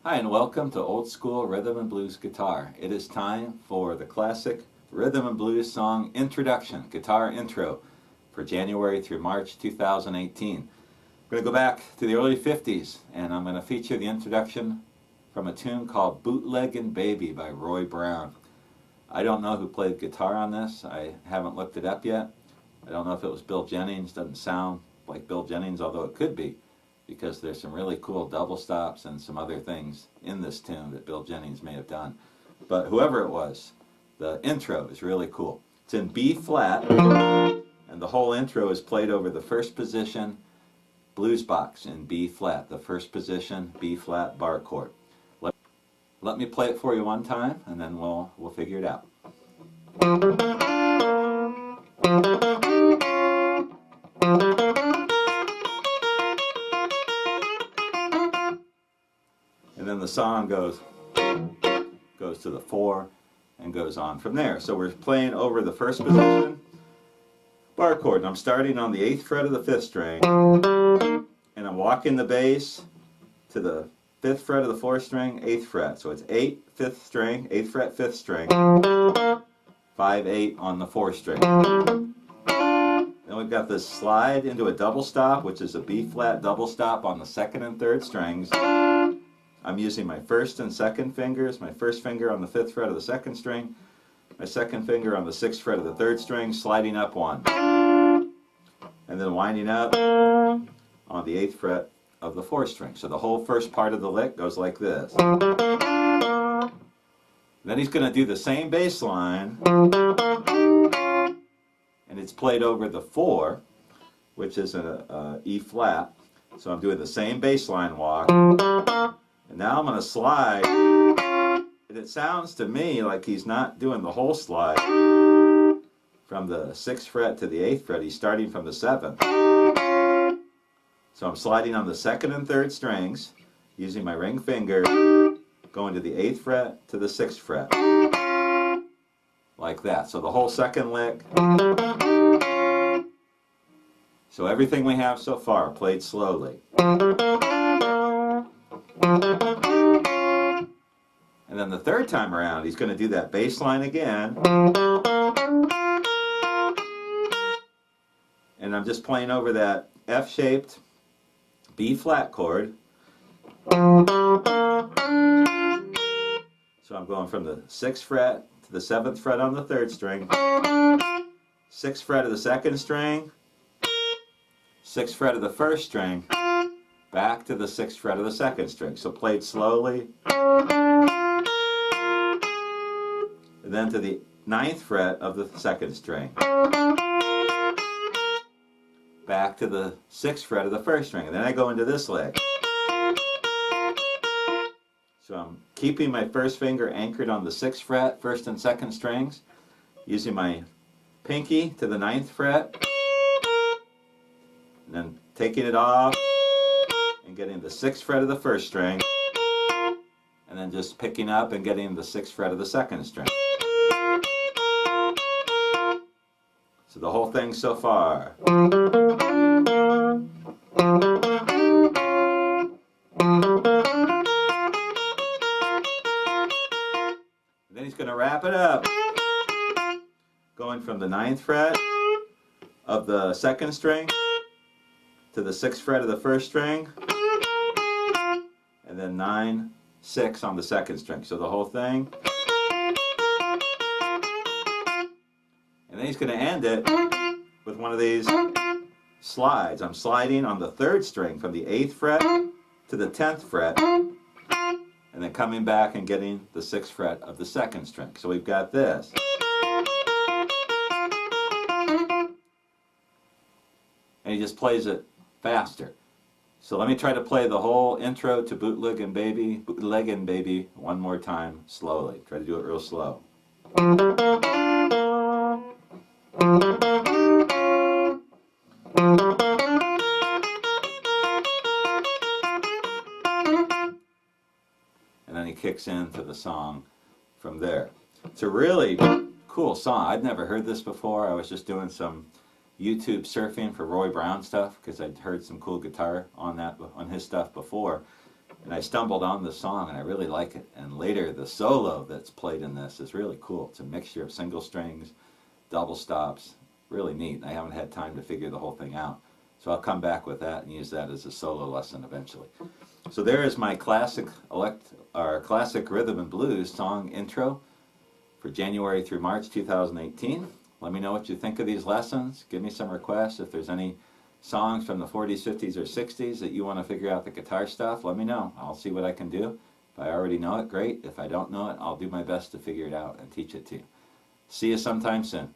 Hi and welcome to Old School Rhythm and Blues Guitar. It is time for the classic rhythm and blues song introduction, guitar intro for January through March 2018. I'm going to go back to the early 50s and I'm going to feature the introduction from a tune called Bootleggin' Baby by Roy Brown. I don't know who played guitar on this. I haven't looked it up yet. I don't know if it was Bill Jennings. Doesn't sound like Bill Jennings, although it could be, because there's some really cool double stops and some other things in this tune that Bill Jennings may have done. But whoever it was, the intro is really cool. It's in B flat, and the whole intro is played over the first position blues box in B flat, the first position B flat bar chord. Let me play it for you one time, and then we'll figure it out. And then the song goes to the 4 and goes on from there. So we're playing over the first position bar chord, and I'm starting on the 8th fret of the 5th string, and I'm walking the bass to the 5th fret of the 4th string, 8th fret. So it's 8, 5th string, 8th fret, 5th string, 5, 8 on the 4th string. Then we've got this slide into a double stop, which is a B flat double stop on the 2nd and 3rd strings. I'm using my 1st and 2nd fingers, my 1st finger on the 5th fret of the 2nd string, my 2nd finger on the 6th fret of the 3rd string, sliding up 1. And then winding up on the 8th fret of the 4th string. So the whole first part of the lick goes like this. Then he's going to do the same bass line, and it's played over the 4, which is an E flat. So I'm doing the same bass line walk. And now I'm going to slide, and it sounds to me like he's not doing the whole slide from the 6th fret to the 8th fret. He's starting from the 7th. So I'm sliding on the 2nd and 3rd strings, using my ring finger, going to the 8th fret to the 6th fret. Like that. So the whole second lick. So everything we have so far played slowly. And then the third time around, he's going to do that bass line again. And I'm just playing over that F-shaped B flat chord. So I'm going from the 6th fret to the 7th fret on the 3rd string, 6th fret of the 2nd string, 6th fret of the 1st string, back to the 6th fret of the 2nd string. So played slowly. And then to the 9th fret of the 2nd string. Back to the 6th fret of the 1st string. And then I go into this lick. So I'm keeping my 1st finger anchored on the 6th fret, 1st and 2nd strings, using my pinky to the 9th fret, and then taking it off and getting the 6th fret of the 1st string, and then just picking up and getting the 6th fret of the 2nd string. So the whole thing so far. Then he's going to wrap it up, going from the 9th fret of the 2nd string to the 6th fret of the 1st string, and then 9, 6 on the 2nd string. So the whole thing. And then he's going to end it with one of these slides. I'm sliding on the 3rd string from the 8th fret to the 10th fret, and then coming back and getting the 6th fret of the 2nd string. So we've got this. And he just plays it faster. So let me try to play the whole intro to Bootleggin' Baby one more time slowly. Try to do it real slow. And then he kicks into the song from there. It's a really cool song. I'd never heard this before. I was just doing some YouTube surfing for Roy Brown stuff because I'd heard some cool guitar on his stuff before. And I stumbled on the song and I really like it. And later the solo that's played in this is really cool. It's a mixture of single strings, double stops, really neat. I haven't had time to figure the whole thing out. So I'll come back with that and use that as a solo lesson eventually. So there is my classic rhythm and blues song intro for January through March 2018. Let me know what you think of these lessons. Give me some requests. If there's any songs from the 40s, 50s, or 60s that you want to figure out the guitar stuff, let me know. I'll see what I can do. If I already know it, great. If I don't know it, I'll do my best to figure it out and teach it to you. See you sometime soon.